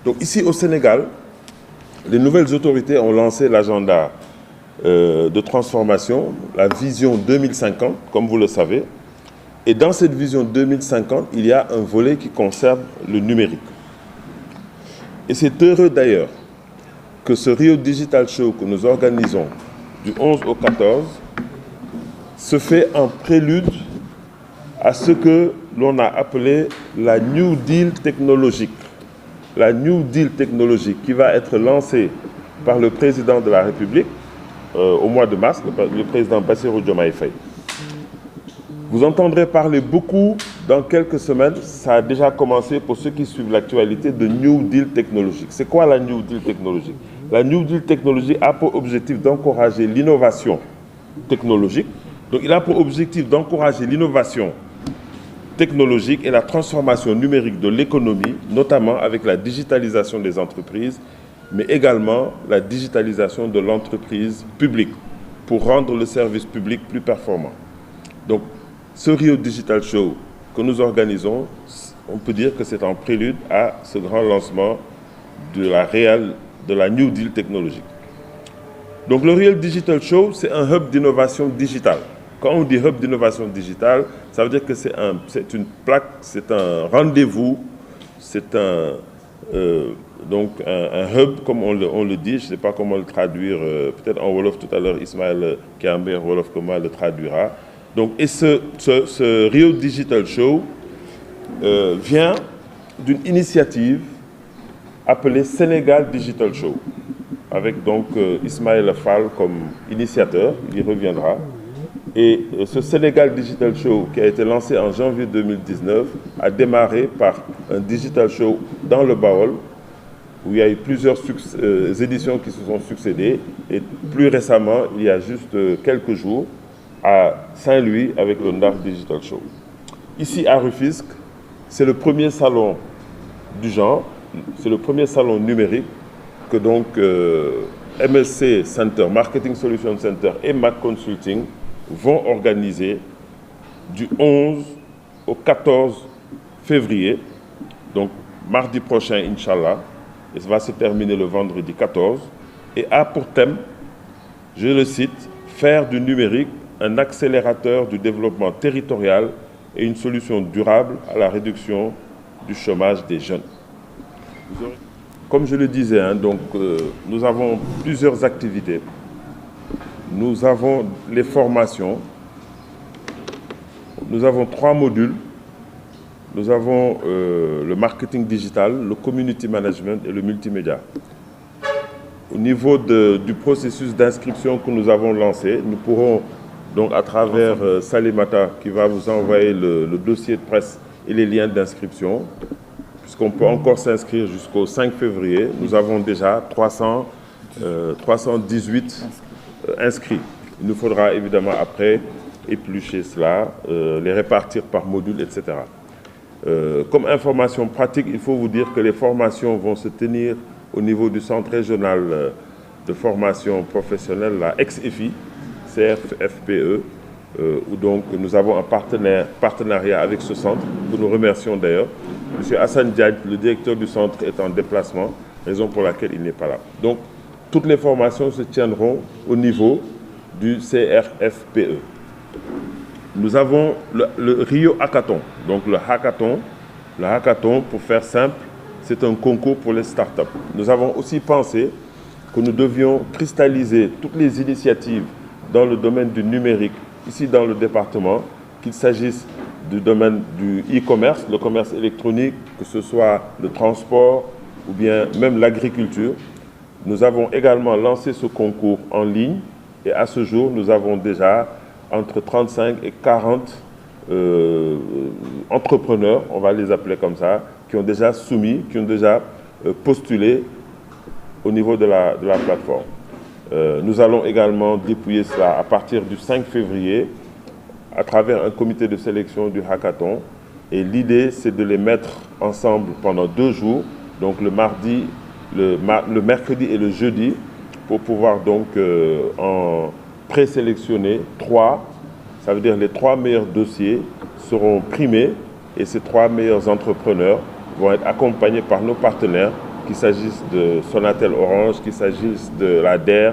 Donc ici au Sénégal, les nouvelles autorités ont lancé l'agenda de transformation, la vision 2050, comme vous le savez. Et dans cette vision 2050, il y a un volet qui concerne le numérique. Et c'est heureux d'ailleurs que ce Rio Digital Show que nous organisons du 11 au 14 se fait en prélude à ce que l'on a appelé la New Deal technologique. La New Deal technologique qui va être lancée par le président de la République au mois de mars, le président Bassirou Diomaye Faye. Vous entendrez parler beaucoup dans quelques semaines, ça a déjà commencé pour ceux qui suivent l'actualité, de New Deal technologique. C'est quoi la New Deal technologique? La New Deal technologique a pour objectif d'encourager l'innovation technologique. Donc il a pour objectif d'encourager l'innovation technologique et la transformation numérique de l'économie, notamment avec la digitalisation des entreprises, mais également la digitalisation de l'entreprise publique pour rendre le service public plus performant. Donc, ce Rio Digital Show que nous organisons, on peut dire que c'est en prélude à ce grand lancement de la New Deal technologique. Donc, le Rio Digital Show, c'est un hub d'innovation digitale. Quand on dit hub d'innovation digitale, ça veut dire que c'est une plaque, c'est un rendez-vous, c'est un hub, comme on le dit, je ne sais pas comment le traduire, peut-être en Wolof tout à l'heure, Ismaël, qui est un meilleur Wolof que moi, le traduira. Donc, et ce Rio Digital Show vient d'une initiative appelée Sénégal Digital Show, avec donc Ismaël Fall comme initiateur, il y reviendra. Et ce Sénégal Digital Show, qui a été lancé en janvier 2019, a démarré par un Digital Show dans le Baol, où il y a eu plusieurs éditions qui se sont succédées. Et plus récemment, il y a juste quelques jours, à Saint-Louis, avec le Ndar Digital Show. Ici, à Rufisque, c'est le premier salon du genre, c'est le premier salon numérique que donc MSC Center, Marketing Solutions Center et Mac Consulting vont organiser du 11 au 14 février, donc mardi prochain, Inch'Allah, et ça va se terminer le vendredi 14, et a pour thème, je le cite, faire du numérique un accélérateur du développement territorial et une solution durable à la réduction du chômage des jeunes. Comme je le disais, nous avons plusieurs activités. Nous avons les formations, nous avons 3 modules, nous avons le marketing digital, le community management et le multimédia. Au niveau du processus d'inscription que nous avons lancé, nous pourrons donc à travers Salimata qui va vous envoyer le dossier de presse et les liens d'inscription, puisqu'on peut encore s'inscrire jusqu'au 5 février, nous avons déjà 318 inscrits. Il nous faudra évidemment après éplucher cela, les répartir par module, etc. Comme information pratique, il faut vous dire que les formations vont se tenir au niveau du centre régional de formation professionnelle, la ex-EFI, CFFPE, où donc nous avons un partenariat avec ce centre, que nous remercions d'ailleurs. M. Hassan Diagne, le directeur du centre, est en déplacement, raison pour laquelle il n'est pas là. Donc, toutes les formations se tiendront au niveau du CRFPE. Nous avons le Rio Hackathon. Donc le hackathon, pour faire simple, c'est un concours pour les startups. Nous avons aussi pensé que nous devions cristalliser toutes les initiatives dans le domaine du numérique, ici dans le département, qu'il s'agisse du domaine du e-commerce, le commerce électronique, que ce soit le transport ou bien même l'agriculture. Nous avons également lancé ce concours en ligne et à ce jour, nous avons déjà entre 35 et 40 entrepreneurs, on va les appeler comme ça, qui ont déjà soumis, qui ont déjà postulé au niveau de la plateforme. Nous allons également dépouiller cela à partir du 5 février à travers un comité de sélection du hackathon. Et l'idée, c'est de les mettre ensemble pendant 2 jours, donc le mardi, le mercredi et le jeudi, pour pouvoir donc en présélectionner 3. Ça veut dire les 3 meilleurs dossiers seront primés et ces 3 meilleurs entrepreneurs vont être accompagnés par nos partenaires qu'il s'agisse de Sonatel Orange, qu'il s'agisse de la DER,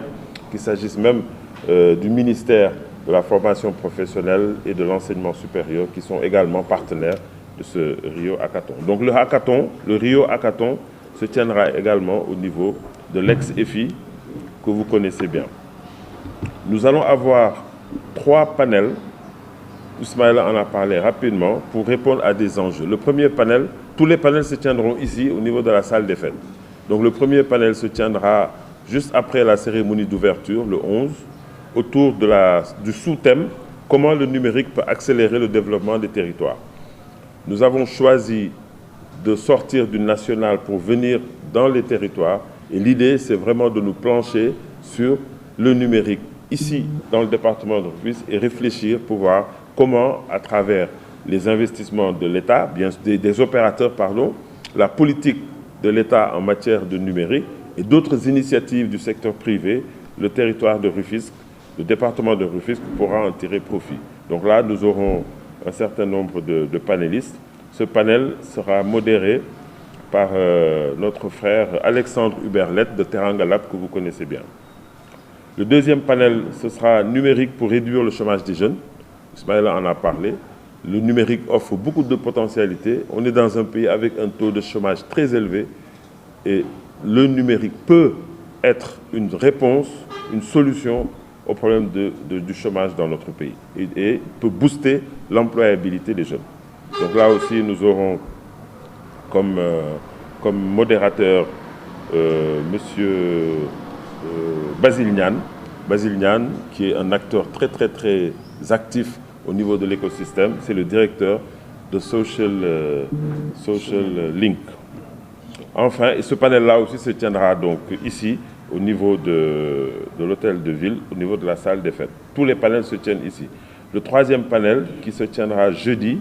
qu'il s'agisse même du ministère de la formation professionnelle et de l'enseignement supérieur, qui sont également partenaires de ce Rio Hackathon. Donc le Rio Hackathon se tiendra également au niveau de l'ex-EFI, que vous connaissez bien. Nous allons avoir 3 panels, Ismaïla en a parlé rapidement, pour répondre à des enjeux. Le premier panel, tous les panels se tiendront ici, au niveau de la salle des fêtes. Donc le premier panel se tiendra juste après la cérémonie d'ouverture, le 11, autour du sous-thème « Comment le numérique peut accélérer le développement des territoires ». Nous avons choisi de sortir du national pour venir dans les territoires. Et l'idée, c'est vraiment de nous plancher sur le numérique ici, dans le département de Rufisque, et réfléchir pour voir comment, à travers les investissements de l'État, des opérateurs, pardon, la politique de l'État en matière de numérique et d'autres initiatives du secteur privé, le territoire de Rufisque, le département de Rufisque pourra en tirer profit. Donc là, nous aurons un certain nombre de panélistes. Ce panel sera modéré par notre frère Alexandre Huberlet de Teranga Lab, que vous connaissez bien. Le deuxième panel, ce sera numérique pour réduire le chômage des jeunes. Ismaïla en a parlé. Le numérique offre beaucoup de potentialités. On est dans un pays avec un taux de chômage très élevé et le numérique peut être une réponse, une solution au problème du chômage dans notre pays et peut booster l'employabilité des jeunes. Donc là aussi, nous aurons comme modérateur Monsieur Basile Niane, qui est un acteur très actif au niveau de l'écosystème. C'est le directeur de Social Link. Enfin, et ce panel-là aussi se tiendra donc ici, au niveau de l'hôtel de ville, au niveau de la salle des fêtes. Tous les panels se tiennent ici. Le troisième panel, qui se tiendra jeudi,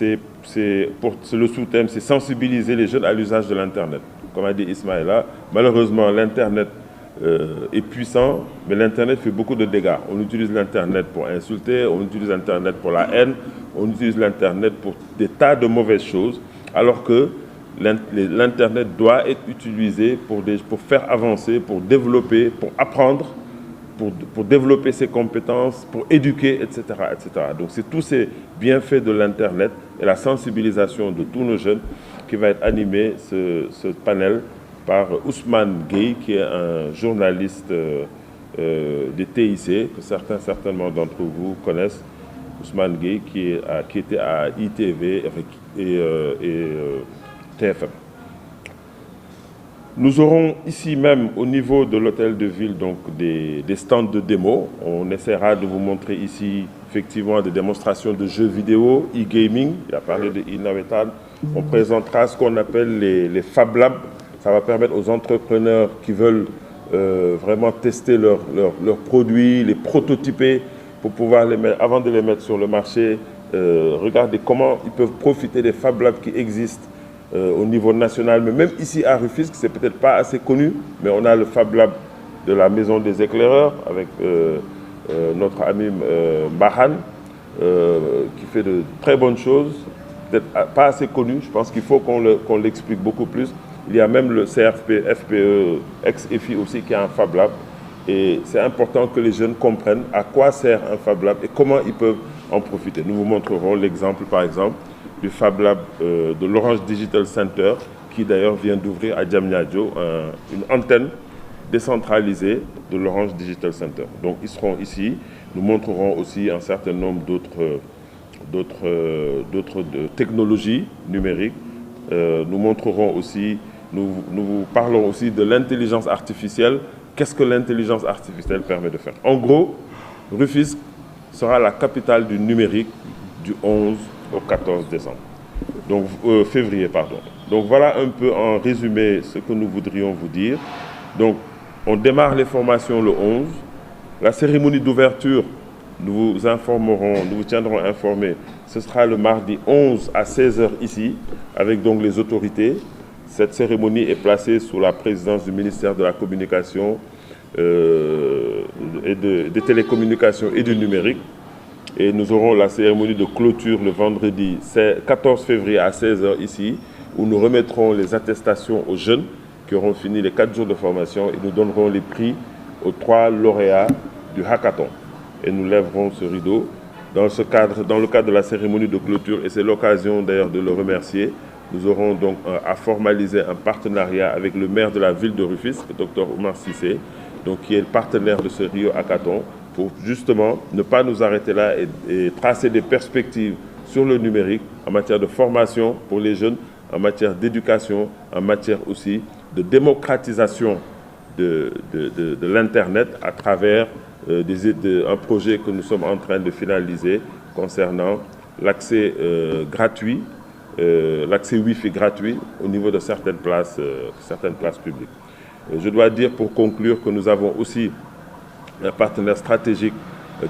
le sous-thème, c'est sensibiliser les jeunes à l'usage de l'Internet. Comme a dit Ismaïla, malheureusement, l'Internet est puissant, mais l'Internet fait beaucoup de dégâts. On utilise l'Internet pour insulter, on utilise l'Internet pour la haine, on utilise l'Internet pour des tas de mauvaises choses, alors que l'Internet doit être utilisé pour faire avancer, pour développer, pour apprendre, pour développer ses compétences, pour éduquer, etc. etc. Donc c'est tous ces bienfaits de l'Internet et la sensibilisation de tous nos jeunes qui va être animé ce panel par Ousmane Gueye, qui est un journaliste des TIC, que certainement d'entre vous connaissent. Ousmane Gueye, qui était à ITV et TFM. Nous aurons ici même, au niveau de l'hôtel de ville, donc des stands de démo. On essaiera de vous montrer ici, effectivement, des démonstrations de jeux vidéo, e-gaming. Il a parlé de e-navetan. On présentera ce qu'on appelle les Fab Labs. Ça va permettre aux entrepreneurs qui veulent vraiment tester leurs produits, les prototyper pour pouvoir les mettre, avant de les mettre sur le marché, regarder comment ils peuvent profiter des Fab Labs qui existent au niveau national, mais même ici à Rufisque, c'est peut-être pas assez connu, mais on a le Fab Lab de la Maison des Éclaireurs avec notre ami Bahan, qui fait de très bonnes choses, peut-être pas assez connu. Je pense qu'il faut qu'on l'explique beaucoup plus. Il y a même le FPE, ex-EFI aussi, qui a un Fab Lab. Et c'est important que les jeunes comprennent à quoi sert un Fab Lab et comment ils peuvent en profiter. Nous vous montrerons l'exemple, par exemple, du Fab Lab de l'Orange Digital Center, qui d'ailleurs vient d'ouvrir à Diamniadio une antenne décentralisée de l'Orange Digital Center. Donc ils seront ici. Nous montrerons aussi un certain nombre d'autres technologies numériques. Nous montrerons aussi, nous vous parlons aussi de l'intelligence artificielle. Qu'est-ce que l'intelligence artificielle permet de faire? En gros, Rufisque sera la capitale du numérique du 11 au 14 décembre. Donc, février, pardon. Donc voilà un peu en résumé ce que nous voudrions vous dire. Donc on démarre les formations le 11. La cérémonie d'ouverture, nous vous informerons, nous vous tiendrons informés. Ce sera le mardi 11 à 16 h ici, avec donc les autorités. Cette cérémonie est placée sous la présidence du ministère de la Communication, et des télécommunications et du numérique. Et nous aurons la cérémonie de clôture le vendredi 14 février à 16 h ici. où nous remettrons les attestations aux jeunes qui auront fini les 4 jours de formation et nous donnerons les prix aux 3 lauréats du hackathon. Et nous lèverons ce rideau dans le cadre de la cérémonie de clôture, et c'est l'occasion d'ailleurs de le remercier. Nous aurons donc à formaliser un partenariat avec le maire de la ville de Rufisque, Dr Oumar Cissé, donc qui est le partenaire de ce Rio Hackathon, pour justement ne pas nous arrêter là et tracer des perspectives sur le numérique en matière de formation pour les jeunes, en matière d'éducation, en matière aussi de démocratisation de l'Internet à travers un projet que nous sommes en train de finaliser concernant l'accès gratuit, l'accès Wi-Fi gratuit au niveau de certaines places publiques. Je dois dire pour conclure que nous avons aussi un partenaire stratégique,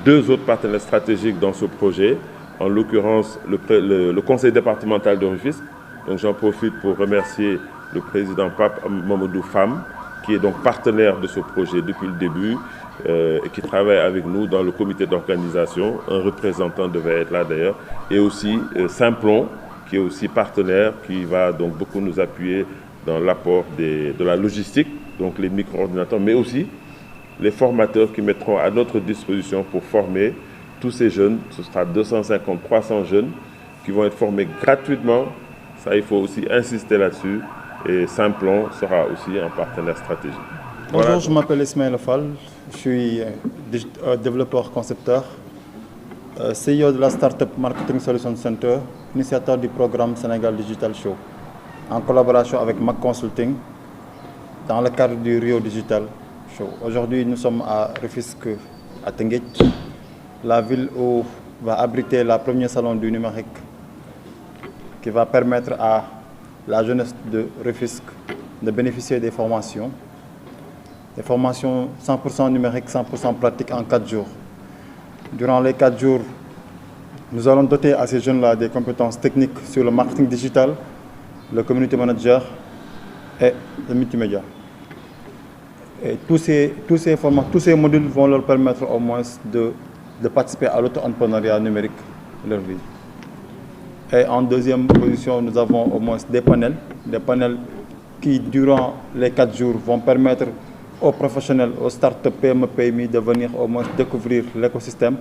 2 autres partenaires stratégiques dans ce projet, en l'occurrence le conseil départemental de Rufisque. Donc j'en profite pour remercier le président Pape Mamadou Fam, qui est donc partenaire de ce projet depuis le début et qui travaille avec nous dans le comité d'organisation. Un représentant devait être là d'ailleurs. Et aussi Simplon, qui est aussi partenaire, qui va donc beaucoup nous appuyer dans l'apport de la logistique, donc les micro-ordinateurs, mais aussi les formateurs qui mettront à notre disposition pour former tous ces jeunes. Ce sera 250, 300 jeunes qui vont être formés gratuitement. Ça, il faut aussi insister là-dessus. Et Simplon sera aussi un partenaire stratégique. Bonjour, voilà. Je m'appelle Ismaël Fall, je suis développeur concepteur, CEO de la Startup Marketing Solutions Center, initiateur du programme Sénégal Digital Show, en collaboration avec Mac Consulting, dans le cadre du Rio Digital Show. Aujourd'hui, nous sommes à Rufisque, à Tenguet, la ville où va abriter la première salon du numérique qui va permettre à la jeunesse de Rufisque de bénéficier des formations 100% numériques, 100% pratiques en 4 jours. Durant les 4 jours, nous allons doter à ces jeunes-là des compétences techniques sur le marketing digital, le community manager et le multimédia. Et tous ces modules vont leur permettre au moins de participer à l'auto-entrepreneuriat numérique de leur vie. Et en deuxième position, nous avons au moins des panels qui, durant les 4 jours, vont permettre aux professionnels, aux startups PME, PMI de venir au moins découvrir l'écosystème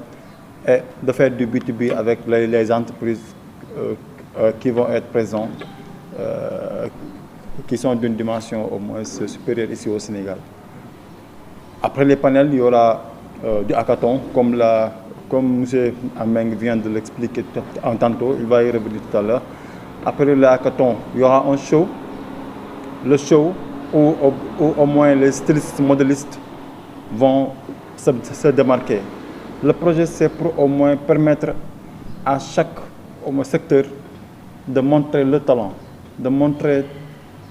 et de faire du B2B avec les entreprises qui vont être présentes, qui sont d'une dimension au moins supérieure ici au Sénégal. Après les panels, il y aura du hackathon, comme M. Ameng vient de l'expliquer tantôt, il va y revenir tout à l'heure. Après le hackathon, il y aura un show, le show où au moins les stylistes modélistes vont se démarquer. Le projet, c'est pour au moins permettre à chaque secteur de montrer le talent, de montrer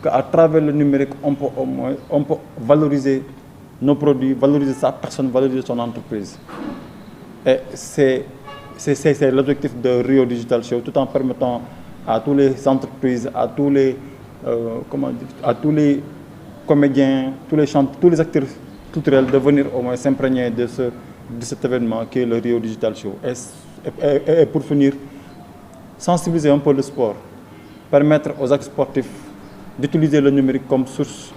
qu'à travers le numérique, on peut valoriser nos produits, valoriser sa personne, valoriser son entreprise. Et c'est l'objectif de Rio Digital Show, tout en permettant à toutes les entreprises, à tous les comédiens, tous les acteurs culturels de venir au moins s'imprégner de cet événement qui est le Rio Digital Show. Et pour finir, sensibiliser un peu le sport, permettre aux acteurs sportifs d'utiliser le numérique comme source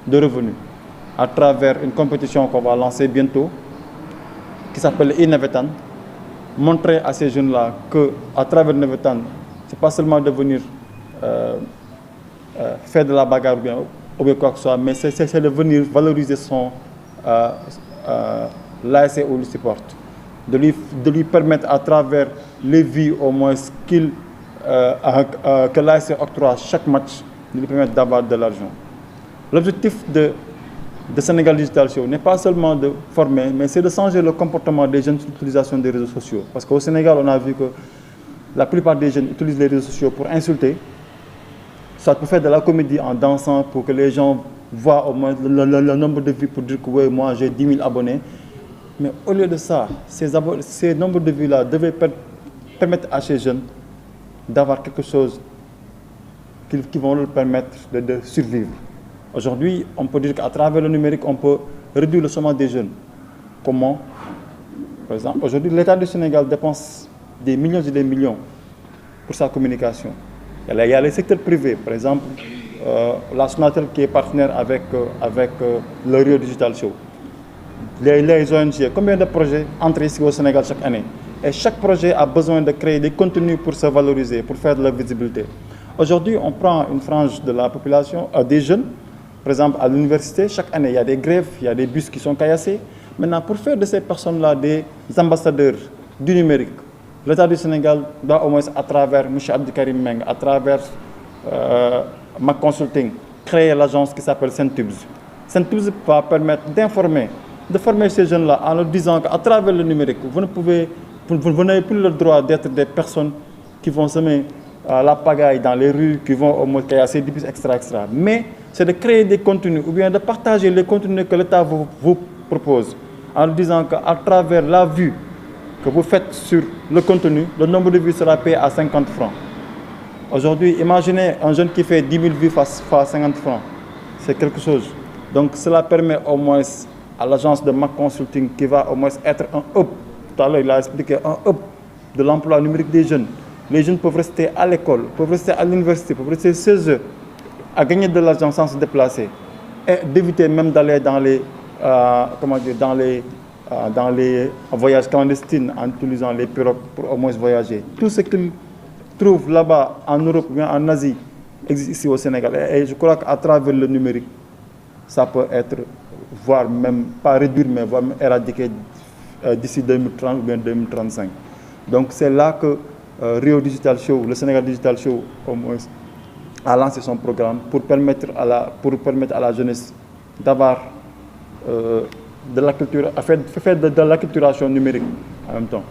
de revenus à travers une compétition qu'on va lancer bientôt, qui s'appelle Inevetan, montrer à ces jeunes-là qu'à travers Inevetan, ce n'est pas seulement de venir faire de la bagarre ou bien quoi que ce soit, mais c'est de venir valoriser son l'ASC ou le support, de lui permettre à travers les vies au moins que l'ASC octroie chaque match, de lui permettre d'avoir de l'argent. L'objectif de Sénégal Digital Show n'est pas seulement de former, mais c'est de changer le comportement des jeunes sur l'utilisation des réseaux sociaux. Parce qu'au Sénégal, on a vu que la plupart des jeunes utilisent les réseaux sociaux pour insulter, soit pour faire de la comédie en dansant, pour que les gens voient au moins le nombre de vues pour dire que oui, moi j'ai 10 000 abonnés. Mais au lieu de ça, ces nombres de vues-là devaient permettre à ces jeunes d'avoir quelque chose qui vont leur permettre de survivre. Aujourd'hui, on peut dire qu'à travers le numérique, on peut réduire le chômage des jeunes. Comment? Par exemple, aujourd'hui, l'État du Sénégal dépense des millions et des millions pour sa communication. Il y a les secteurs privés, par exemple, la Sonatel qui est partenaire avec le Rio Digital Show. Les ONG, combien de projets entrent ici au Sénégal chaque année? Et chaque projet a besoin de créer des contenus pour se valoriser, pour faire de la visibilité. Aujourd'hui, on prend une frange de la population, des jeunes, par exemple à l'université, chaque année il y a des grèves, il y a des bus qui sont caillassés. Maintenant, pour faire de ces personnes-là des ambassadeurs du numérique, l'État du Sénégal doit au moins à travers M. Abdikarim Meng, à travers Mac Consulting, créer l'agence qui s'appelle Centubes. Centubes va permettre d'informer, de former ces jeunes-là en leur disant qu'à travers le numérique, vous n'avez plus le droit d'être des personnes qui vont semer la pagaille dans les rues, qui vont au moins casser des bus, etc. Mais c'est de créer des contenus ou bien de partager les contenus que l'État vous propose en leur disant qu'à travers la vue que vous faites sur le contenu, le nombre de vues sera payé à 50 francs. Aujourd'hui, imaginez un jeune qui fait 10 000 vues face à 50 francs. C'est quelque chose. Donc cela permet au moins à l'agence de Mac Consulting qui va au moins être un hub. Tout à l'heure, il a expliqué un hub de l'emploi numérique des jeunes. Les jeunes peuvent rester à l'école, peuvent rester à l'université, peuvent rester chez eux, à gagner de l'argent sans se déplacer et d'éviter même d'aller dans les voyages clandestins en utilisant les pirogues pour au moins voyager. Tout ce qu'ils trouvent là-bas en Europe ou bien en Asie existe ici au Sénégal. Et je crois qu'à travers le numérique, ça peut être, voire même pas réduire, mais voire même éradiquer d'ici 2030 ou bien 2035. Donc c'est là que Rio Digital Show, le Sénégal Digital Show, au moins, a lancé son programme pour permettre à la jeunesse d'avoir de la culture, faire de l'acculturation numérique en même temps.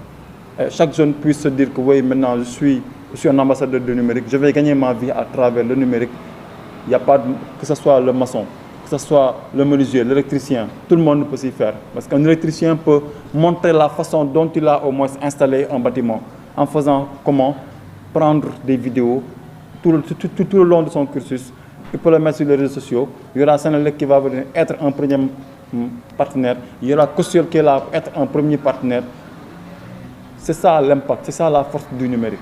Et chaque jeune puisse se dire que oui, maintenant je suis un ambassadeur du numérique, je vais gagner ma vie à travers le numérique. Il n'y a pas que ce soit le maçon, que ce soit le menuisier, l'électricien, tout le monde peut s'y faire. Parce qu'un électricien peut montrer la façon dont il a au moins installé un bâtiment, en faisant comment prendre des vidéos tout le long de son cursus. Il peut le mettre sur les réseaux sociaux. Il y aura Sénélec qui va venir être un premier partenaire. Il y aura Cossiol qui est là pour être un premier partenaire. C'est ça l'impact, c'est ça la force du numérique.